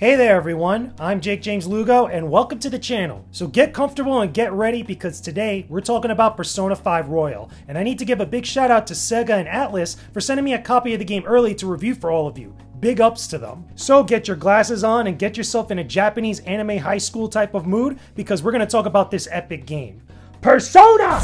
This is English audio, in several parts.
Hey there everyone, I'm Jakejames Lugo and welcome to the channel. So get comfortable and get ready because today we're talking about Persona 5 Royal, and I need to give a big shout out to Sega and Atlus for sending me a copy of the game early to review for all of you. Big ups to them. So get your glasses on and get yourself in a Japanese anime high school type of mood because we're going to talk about this epic game. Persona!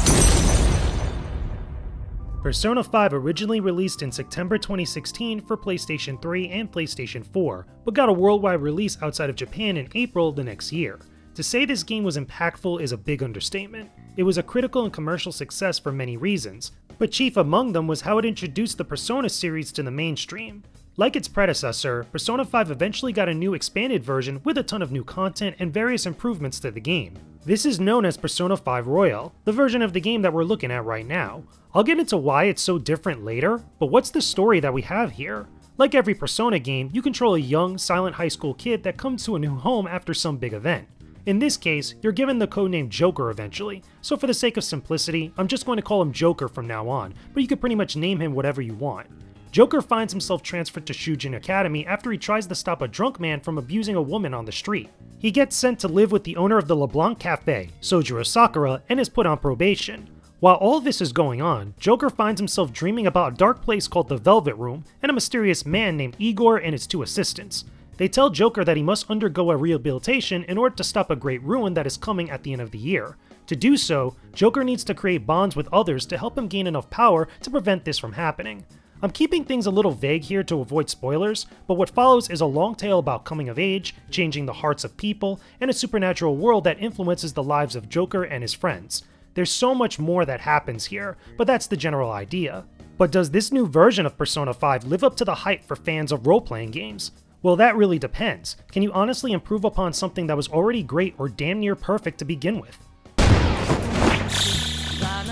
Persona 5 originally released in September 2016 for PlayStation 3 and PlayStation 4, but got a worldwide release outside of Japan in April the next year. To say this game was impactful is a big understatement. It was a critical and commercial success for many reasons, but chief among them was how it introduced the Persona series to the mainstream. Like its predecessor, Persona 5 eventually got a new expanded version with a ton of new content and various improvements to the game. This is known as Persona 5 Royal, the version of the game that we're looking at right now. I'll get into why it's so different later, but what's the story that we have here? Like every Persona game, you control a young, silent high school kid that comes to a new home after some big event. In this case, you're given the codename Joker eventually, so for the sake of simplicity, I'm just going to call him Joker from now on, but you could pretty much name him whatever you want. Joker finds himself transferred to Shujin Academy after he tries to stop a drunk man from abusing a woman on the street. He gets sent to live with the owner of the LeBlanc Cafe, Sojiro Sakura, and is put on probation. While all this is going on, Joker finds himself dreaming about a dark place called the Velvet Room and a mysterious man named Igor and his two assistants. They tell Joker that he must undergo a rehabilitation in order to stop a great ruin that is coming at the end of the year. To do so, Joker needs to create bonds with others to help him gain enough power to prevent this from happening. I'm keeping things a little vague here to avoid spoilers, but what follows is a long tale about coming of age, changing the hearts of people, and a supernatural world that influences the lives of Joker and his friends. There's so much more that happens here, but that's the general idea. But does this new version of Persona 5 live up to the hype for fans of role-playing games? Well, that really depends. Can you honestly improve upon something that was already great or damn near perfect to begin with?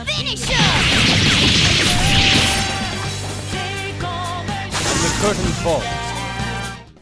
Finish him! The curtain falls.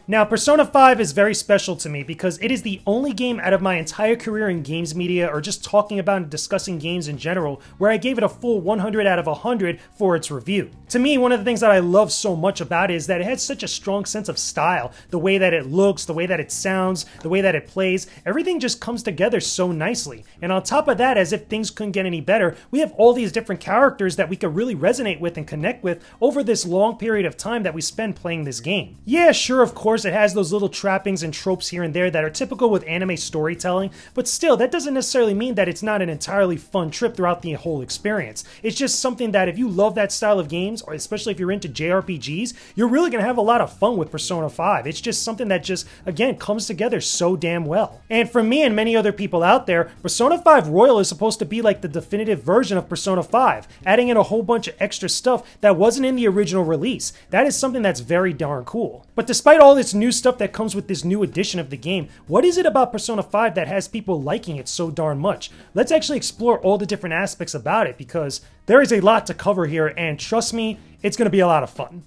Now, Persona 5 is very special to me because it is the only game out of my entire career in games media or just talking about and discussing games in general where I gave it a full 100 out of 100 for its review. To me, one of the things that I love so much about it is that it has such a strong sense of style. The way that it looks, the way that it sounds, the way that it plays, everything just comes together so nicely. And on top of that, as if things couldn't get any better, we have all these different characters that we could really resonate with and connect with over this long period of time that we spend playing this game. Yeah, sure, of course, it has those little trappings and tropes here and there that are typical with anime storytelling, but still, that doesn't necessarily mean that it's not an entirely fun trip throughout the whole experience. It's just something that if you love that style of games, or especially if you're into JRPGs, you're really going to have a lot of fun with Persona 5. It's just something that just, again, comes together so damn well. And for me and many other people out there, Persona 5 Royal is supposed to be like the definitive version of Persona 5, adding in a whole bunch of extra stuff that wasn't in the original release. That is something that's very darn cool. But despite all this new stuff that comes with this new edition of the game, what is it about Persona 5 that has people liking it so darn much? Let's actually explore all the different aspects about it because there is a lot to cover here, and trust me, it's going to be a lot of fun.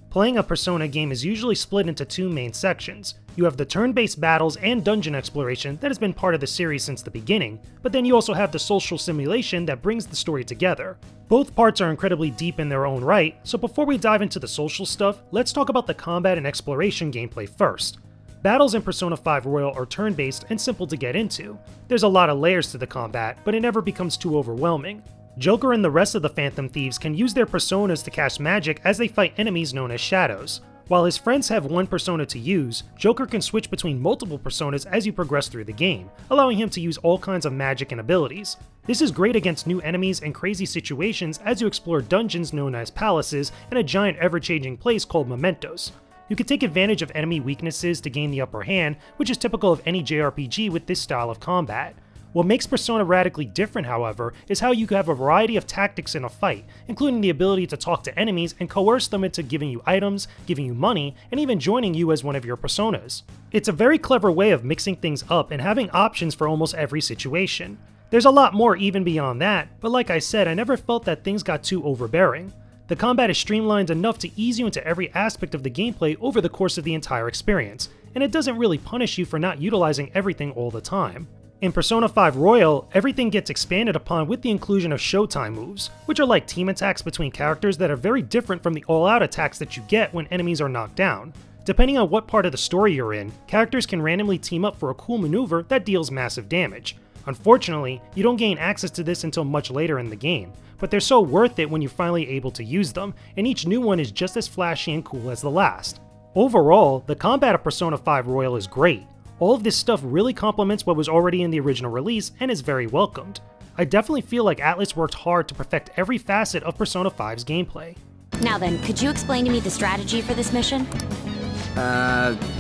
Playing a Persona game is usually split into two main sections. You have the turn-based battles and dungeon exploration that has been part of the series since the beginning, but then you also have the social simulation that brings the story together. Both parts are incredibly deep in their own right, so before we dive into the social stuff, let's talk about the combat and exploration gameplay first. Battles in Persona 5 Royal are turn-based and simple to get into. There's a lot of layers to the combat, but it never becomes too overwhelming. Joker and the rest of the Phantom Thieves can use their personas to cast magic as they fight enemies known as shadows. While his friends have one persona to use, Joker can switch between multiple personas as you progress through the game, allowing him to use all kinds of magic and abilities. This is great against new enemies and crazy situations as you explore dungeons known as palaces and a giant ever-changing place called mementos. You can take advantage of enemy weaknesses to gain the upper hand, which is typical of any JRPG with this style of combat. What makes Persona radically different, however, is how you can have a variety of tactics in a fight, including the ability to talk to enemies and coerce them into giving you items, giving you money, and even joining you as one of your personas. It's a very clever way of mixing things up and having options for almost every situation. There's a lot more even beyond that, but like I said, I never felt that things got too overbearing. The combat is streamlined enough to ease you into every aspect of the gameplay over the course of the entire experience, and it doesn't really punish you for not utilizing everything all the time. In Persona 5 Royal, everything gets expanded upon with the inclusion of Showtime moves, which are like team attacks between characters that are very different from the all-out attacks that you get when enemies are knocked down. Depending on what part of the story you're in, characters can randomly team up for a cool maneuver that deals massive damage. Unfortunately, you don't gain access to this until much later in the game, but they're so worth it when you're finally able to use them, and each new one is just as flashy and cool as the last. Overall, the combat of Persona 5 Royal is great. All of this stuff really complements what was already in the original release and is very welcomed. I definitely feel like Atlus worked hard to perfect every facet of Persona 5's gameplay. Now then, could you explain to me the strategy for this mission?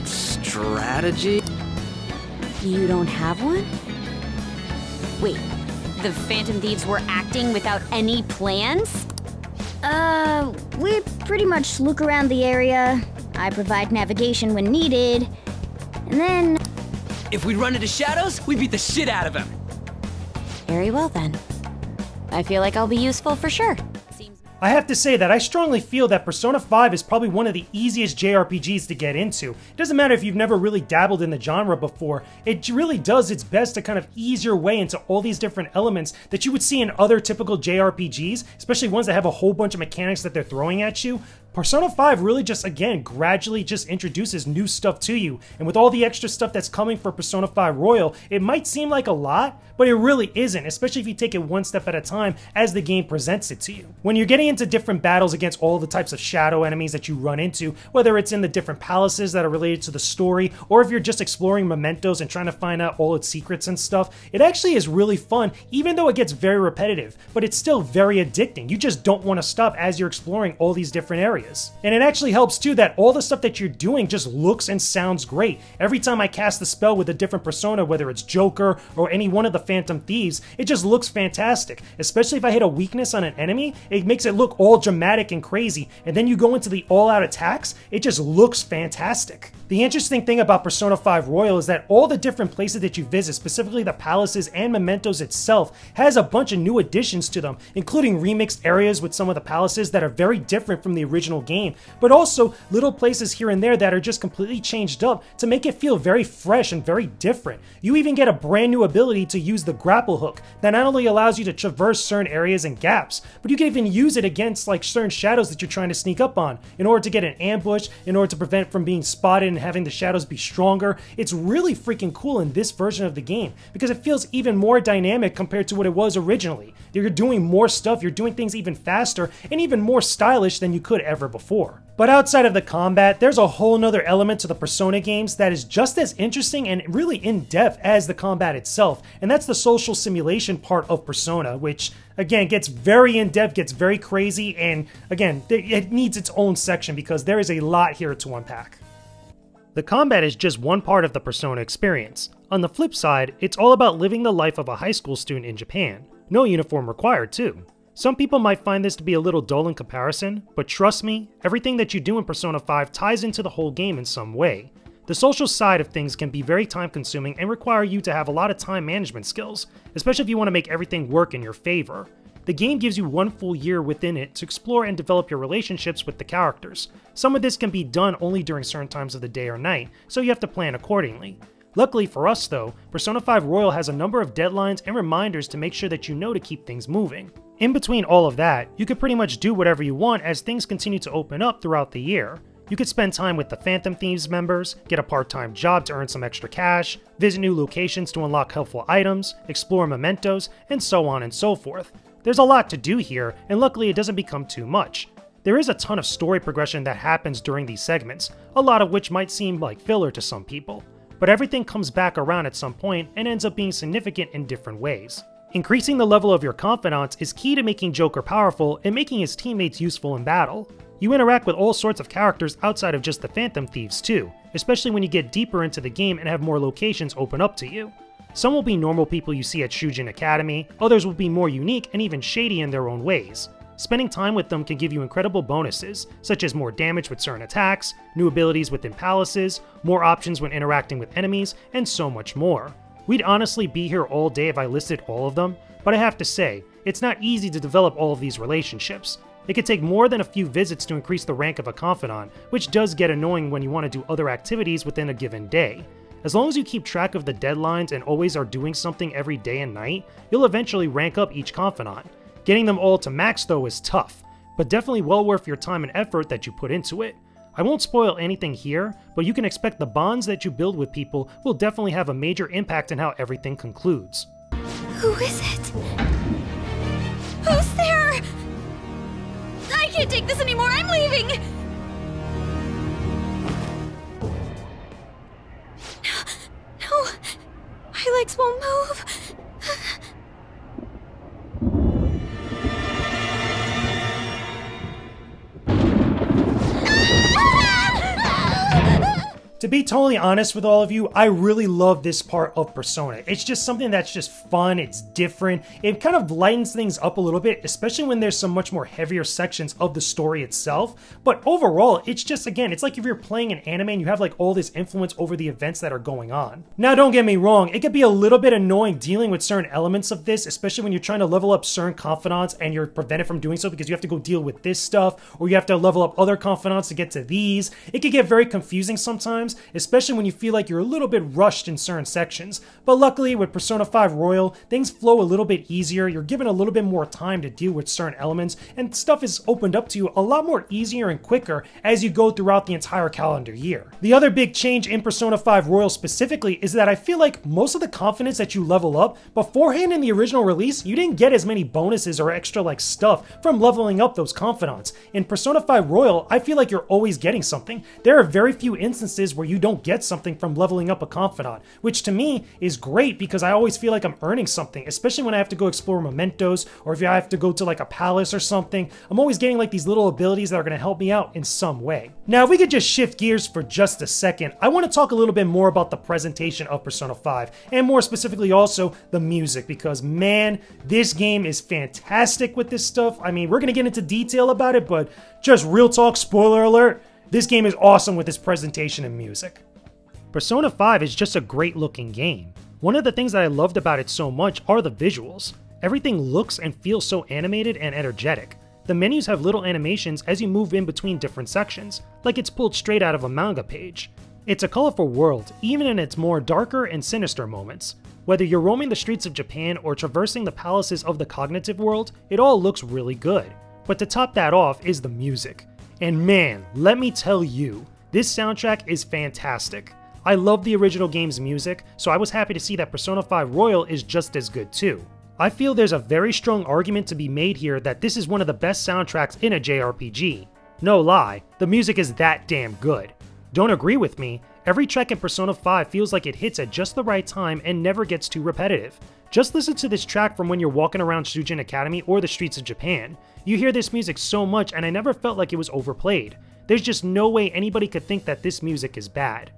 Strategy? You don't have one? Wait, the Phantom Thieves were acting without any plans? We pretty much look around the area. I provide navigation when needed. And then... If we run into shadows, we beat the shit out of him. Very well then. I feel like I'll be useful for sure. I have to say that I strongly feel that Persona 5 is probably one of the easiest JRPGs to get into. It doesn't matter if you've never really dabbled in the genre before, it really does its best to kind of ease your way into all these different elements that you would see in other typical JRPGs, especially ones that have a whole bunch of mechanics that they're throwing at you. Persona 5 really just, again, gradually just introduces new stuff to you, and with all the extra stuff that's coming for Persona 5 Royal, it might seem like a lot, but it really isn't, especially if you take it one step at a time as the game presents it to you. When you're getting into different battles against all the types of shadow enemies that you run into, whether it's in the different palaces that are related to the story, or if you're just exploring mementos and trying to find out all its secrets and stuff, it actually is really fun, even though it gets very repetitive, but it's still very addicting. You just don't want to stop as you're exploring all these different areas. And it actually helps too that all the stuff that you're doing just looks and sounds great. Every time I cast the spell with a different persona, whether it's Joker or any one of the Phantom Thieves, it just looks fantastic. Especially if I hit a weakness on an enemy, it makes it look all dramatic and crazy. And then you go into the all-out attacks, it just looks fantastic. The interesting thing about Persona 5 Royal is that all the different places that you visit, specifically the palaces and mementos itself, has a bunch of new additions to them, including remixed areas with some of the palaces that are very different from the original game, but also little places here and there that are just completely changed up to make it feel very fresh and very different. You even get a brand new ability to use the grapple hook that not only allows you to traverse certain areas and gaps, but you can even use it against like certain shadows that you're trying to sneak up on in order to get an ambush, in order to prevent from being spotted and having the shadows be stronger. It's really freaking cool in this version of the game because it feels even more dynamic compared to what it was originally. You're doing more stuff, you're doing things even faster and even more stylish than you could ever before. But outside of the combat, there's a whole nother element to the Persona games that is just as interesting and really in-depth as the combat itself, and that's the social simulation part of Persona, which again gets very in-depth, gets very crazy, and again, it needs its own section because there is a lot here to unpack. The combat is just one part of the Persona experience. On the flip side, it's all about living the life of a high school student in Japan. No uniform required too. Some people might find this to be a little dull in comparison, but trust me, everything that you do in Persona 5 ties into the whole game in some way. The social side of things can be very time consuming and require you to have a lot of time management skills, especially if you want to make everything work in your favor. The game gives you one full year within it to explore and develop your relationships with the characters. Some of this can be done only during certain times of the day or night, so you have to plan accordingly. Luckily for us though, Persona 5 Royal has a number of deadlines and reminders to make sure that you know to keep things moving. In between all of that, you could pretty much do whatever you want as things continue to open up throughout the year. You could spend time with the Phantom Thieves members, get a part-time job to earn some extra cash, visit new locations to unlock helpful items, explore mementos, and so on and so forth. There's a lot to do here, and luckily it doesn't become too much. There is a ton of story progression that happens during these segments, a lot of which might seem like filler to some people. But everything comes back around at some point and ends up being significant in different ways. Increasing the level of your confidants is key to making Joker powerful and making his teammates useful in battle. You interact with all sorts of characters outside of just the Phantom Thieves too, especially when you get deeper into the game and have more locations open up to you. Some will be normal people you see at Shujin Academy, others will be more unique and even shady in their own ways. Spending time with them can give you incredible bonuses, such as more damage with certain attacks, new abilities within palaces, more options when interacting with enemies, and so much more. We'd honestly be here all day if I listed all of them, but I have to say, it's not easy to develop all of these relationships. It could take more than a few visits to increase the rank of a confidant, which does get annoying when you want to do other activities within a given day. As long as you keep track of the deadlines and always are doing something every day and night, you'll eventually rank up each confidant. Getting them all to max though is tough, but definitely well worth your time and effort that you put into it. I won't spoil anything here, but you can expect the bonds that you build with people will definitely have a major impact on how everything concludes. Who is it? Who's there? I can't take this anymore. I'm leaving. No, my legs won't move. To be totally honest with all of you, I really love this part of Persona. It's just something that's just fun, it's different, it kind of lightens things up a little bit, especially when there's some much more heavier sections of the story itself. But overall, it's just, again, it's like if you're playing an anime and you have like all this influence over the events that are going on. Now don't get me wrong, it could be a little bit annoying dealing with certain elements of this, especially when you're trying to level up certain confidants and you're prevented from doing so because you have to go deal with this stuff, or you have to level up other confidants to get to these. It could get very confusing sometimes, especially when you feel like you're a little bit rushed in certain sections. But luckily with Persona 5 Royal, things flow a little bit easier, you're given a little bit more time to deal with certain elements, and stuff is opened up to you a lot more easier and quicker as you go throughout the entire calendar year. The other big change in Persona 5 Royal specifically is that I feel like most of the confidence that you level up, beforehand in the original release, you didn't get as many bonuses or extra like stuff from leveling up those confidants. In Persona 5 Royal, I feel like you're always getting something. There are very few instances where you don't get something from leveling up a confidant, which to me is great because I always feel like I'm earning something, especially when I have to go explore mementos, or if I have to go to like a palace or something. I'm always getting like these little abilities that are going to help me out in some way. Now if we could just shift gears for just a second, I want to talk a little bit more about the presentation of Persona 5, and more specifically also the music, because man, this game is fantastic with this stuff. I mean, we're going to get into detail about it, but just real talk, spoiler alert, this game is awesome with its presentation and music. Persona 5 is just a great looking game. One of the things that I loved about it so much are the visuals. Everything looks and feels so animated and energetic. The menus have little animations as you move in between different sections, like it's pulled straight out of a manga page. It's a colorful world, even in its more darker and sinister moments. Whether you're roaming the streets of Japan or traversing the palaces of the cognitive world, it all looks really good. But to top that off is the music. And man, let me tell you, this soundtrack is fantastic. I love the original game's music, so I was happy to see that Persona 5 Royal is just as good too. I feel there's a very strong argument to be made here that this is one of the best soundtracks in a JRPG. No lie, the music is that damn good. Don't agree with me? Every track in Persona 5 feels like it hits at just the right time and never gets too repetitive. Just listen to this track from when you're walking around Shujin Academy or the streets of Japan. You hear this music so much and I never felt like it was overplayed. There's just no way anybody could think that this music is bad.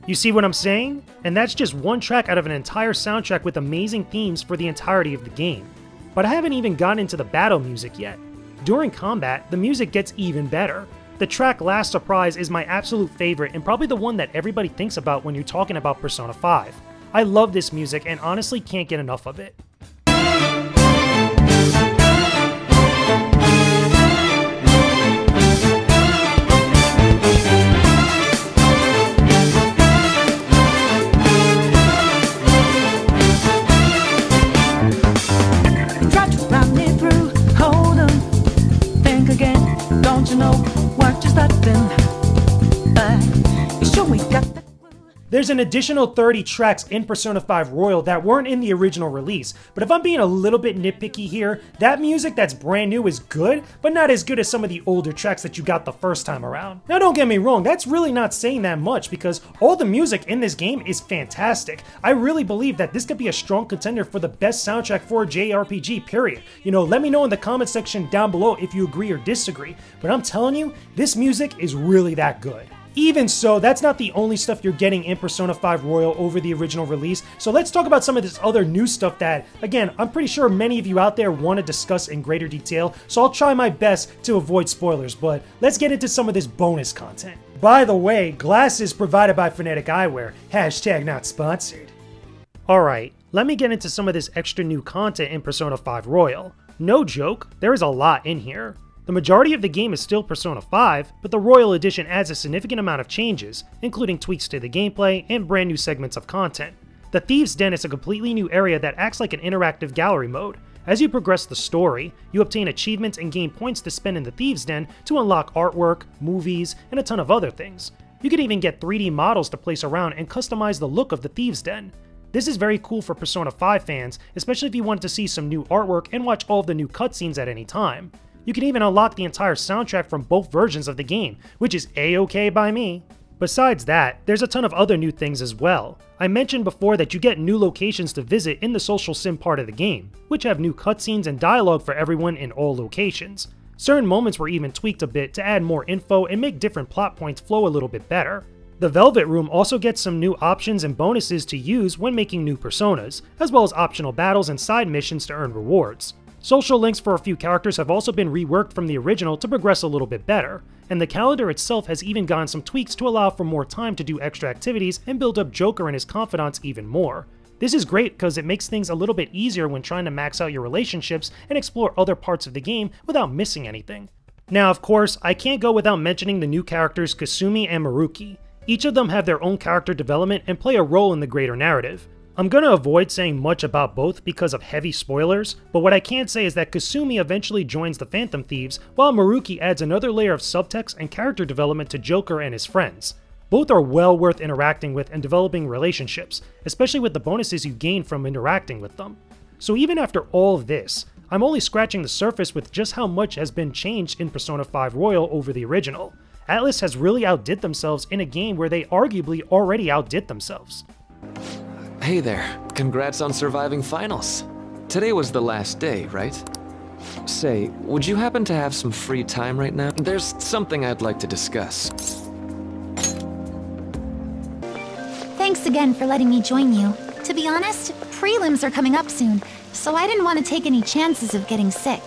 You see what I'm saying? And that's just one track out of an entire soundtrack with amazing themes for the entirety of the game. But I haven't even gotten into the battle music yet. During combat, the music gets even better. The track Last Surprise is my absolute favorite and probably the one that everybody thinks about when you're talking about Persona 5. I love this music and honestly can't get enough of it. There's an additional 30 tracks in Persona 5 Royal that weren't in the original release, but if I'm being a little bit nitpicky here, that music that's brand new is good, but not as good as some of the older tracks that you got the first time around. Now don't get me wrong, that's really not saying that much because all the music in this game is fantastic. I really believe that this could be a strong contender for the best soundtrack for a JRPG, period. You know, let me know in the comment section down below if you agree or disagree, but I'm telling you, this music is really that good. Even so, that's not the only stuff you're getting in Persona 5 Royal over the original release, so let's talk about some of this other new stuff that, again, I'm pretty sure many of you out there want to discuss in greater detail, so I'll try my best to avoid spoilers, but let's get into some of this bonus content. By the way, glasses provided by Phonetic Eyewear, hashtag not sponsored. Alright, let me get into some of this extra new content in Persona 5 Royal. No joke, there is a lot in here. The majority of the game is still Persona 5, but the Royal Edition adds a significant amount of changes, including tweaks to the gameplay and brand new segments of content. The Thieves' Den is a completely new area that acts like an interactive gallery mode. As you progress the story, you obtain achievements and gain points to spend in the Thieves' Den to unlock artwork, movies, and a ton of other things. You can even get 3D models to place around and customize the look of the Thieves' Den. This is very cool for Persona 5 fans, especially if you want to see some new artwork and watch all of the new cutscenes at any time. You can even unlock the entire soundtrack from both versions of the game, which is a-okay by me. Besides that, there's a ton of other new things as well. I mentioned before that you get new locations to visit in the social sim part of the game, which have new cutscenes and dialogue for everyone in all locations. Certain moments were even tweaked a bit to add more info and make different plot points flow a little bit better. The Velvet Room also gets some new options and bonuses to use when making new personas, as well as optional battles and side missions to earn rewards. Social links for a few characters have also been reworked from the original to progress a little bit better, and the calendar itself has even gotten some tweaks to allow for more time to do extra activities and build up Joker and his confidants even more. This is great because it makes things a little bit easier when trying to max out your relationships and explore other parts of the game without missing anything. Now of course, I can't go without mentioning the new characters Kasumi and Maruki. Each of them have their own character development and play a role in the greater narrative. I'm gonna avoid saying much about both because of heavy spoilers, but what I can say is that Kasumi eventually joins the Phantom Thieves, while Maruki adds another layer of subtext and character development to Joker and his friends. Both are well worth interacting with and developing relationships, especially with the bonuses you gain from interacting with them. So even after all of this, I'm only scratching the surface with just how much has been changed in Persona 5 Royal over the original. Atlus has really outdid themselves in a game where they arguably already outdid themselves. Hey there, congrats on surviving finals. Today was the last day, right? Say, would you happen to have some free time right now? There's something I'd like to discuss. Thanks again for letting me join you. To be honest, prelims are coming up soon, so I didn't want to take any chances of getting sick.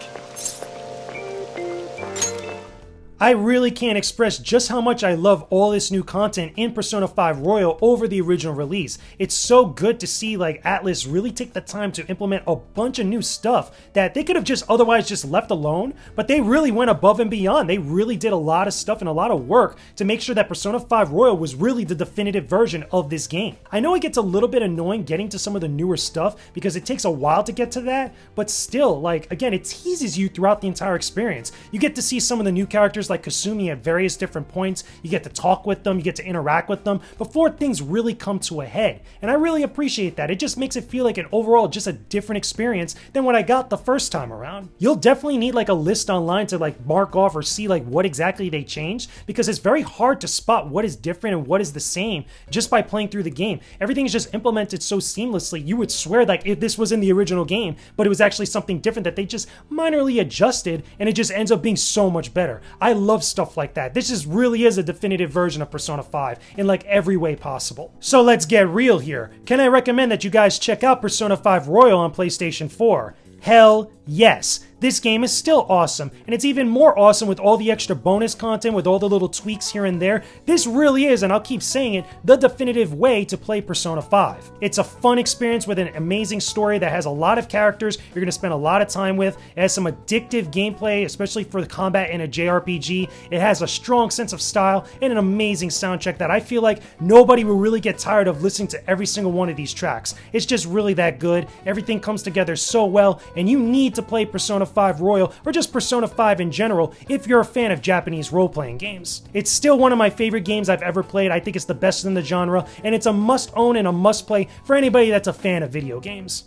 I really can't express just how much I love all this new content in Persona 5 Royal over the original release. It's so good to see like Atlus really take the time to implement a bunch of new stuff that they could have just otherwise just left alone, but they really went above and beyond. They really did a lot of stuff and a lot of work to make sure that Persona 5 Royal was really the definitive version of this game. I know it gets a little bit annoying getting to some of the newer stuff because it takes a while to get to that, but still, like, again, it teases you throughout the entire experience. You get to see some of the new characters like Kasumi at various different points. You get to talk with them, you get to interact with them before things really come to a head. And I really appreciate that. It just makes it feel like an overall just a different experience than what I got the first time around. You'll definitely need like a list online to like mark off or see like what exactly they changed, because it's very hard to spot what is different and what is the same just by playing through the game. Everything is just implemented so seamlessly. You would swear like if this was in the original game, but it was actually something different that they just minorly adjusted, and it just ends up being so much better. I love stuff like that. This just really is a definitive version of Persona 5 in like every way possible. So let's get real here. Can I recommend that you guys check out Persona 5 Royal on PlayStation 4? Hell yes. This game is still awesome, and it's even more awesome with all the extra bonus content, with all the little tweaks here and there. This really is, and I'll keep saying it, the definitive way to play Persona 5. It's a fun experience with an amazing story that has a lot of characters you're going to spend a lot of time with. It has some addictive gameplay, especially for the combat in a JRPG. It has a strong sense of style and an amazing soundtrack that I feel like nobody will really get tired of listening to every single one of these tracks. It's just really that good. Everything comes together so well, and you need to play Persona 5 Royal, or just Persona 5 in general, if you're a fan of Japanese role-playing games. It's still one of my favorite games I've ever played. I think it's the best in the genre, and it's a must-own and a must-play for anybody that's a fan of video games.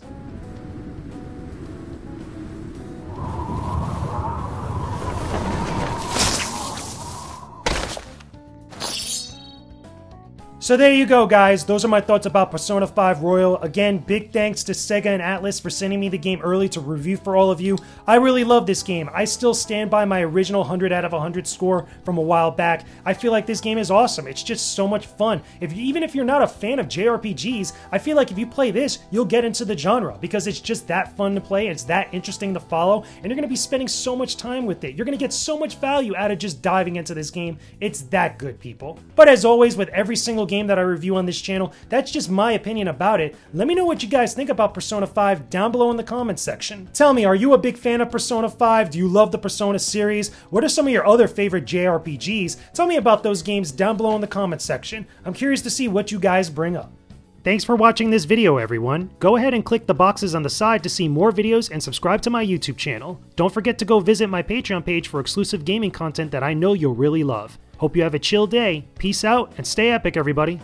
So there you go, guys. Those are my thoughts about Persona 5 Royal. Again, big thanks to Sega and Atlus for sending me the game early to review for all of you. I really love this game. I still stand by my original 100 out of 100 score from a while back. I feel like this game is awesome. It's just so much fun. Even if you're not a fan of JRPGs, I feel like if you play this, you'll get into the genre because it's just that fun to play. It's that interesting to follow, and you're going to be spending so much time with it. You're going to get so much value out of just diving into this game. It's that good, people. But as always, with every single game game that I review on this channel. That's just my opinion about it. Let me know what you guys think about Persona 5 down below in the comments section. Tell me, are you a big fan of Persona 5? Do you love the Persona series? What are some of your other favorite JRPGs? Tell me about those games down below in the comments section. I'm curious to see what you guys bring up. Thanks for watching this video, everyone. Go ahead and click the boxes on the side to see more videos and subscribe to my YouTube channel. Don't forget to go visit my Patreon page for exclusive gaming content that I know you'll really love. Hope you have a chill day. Peace out and stay epic, everybody.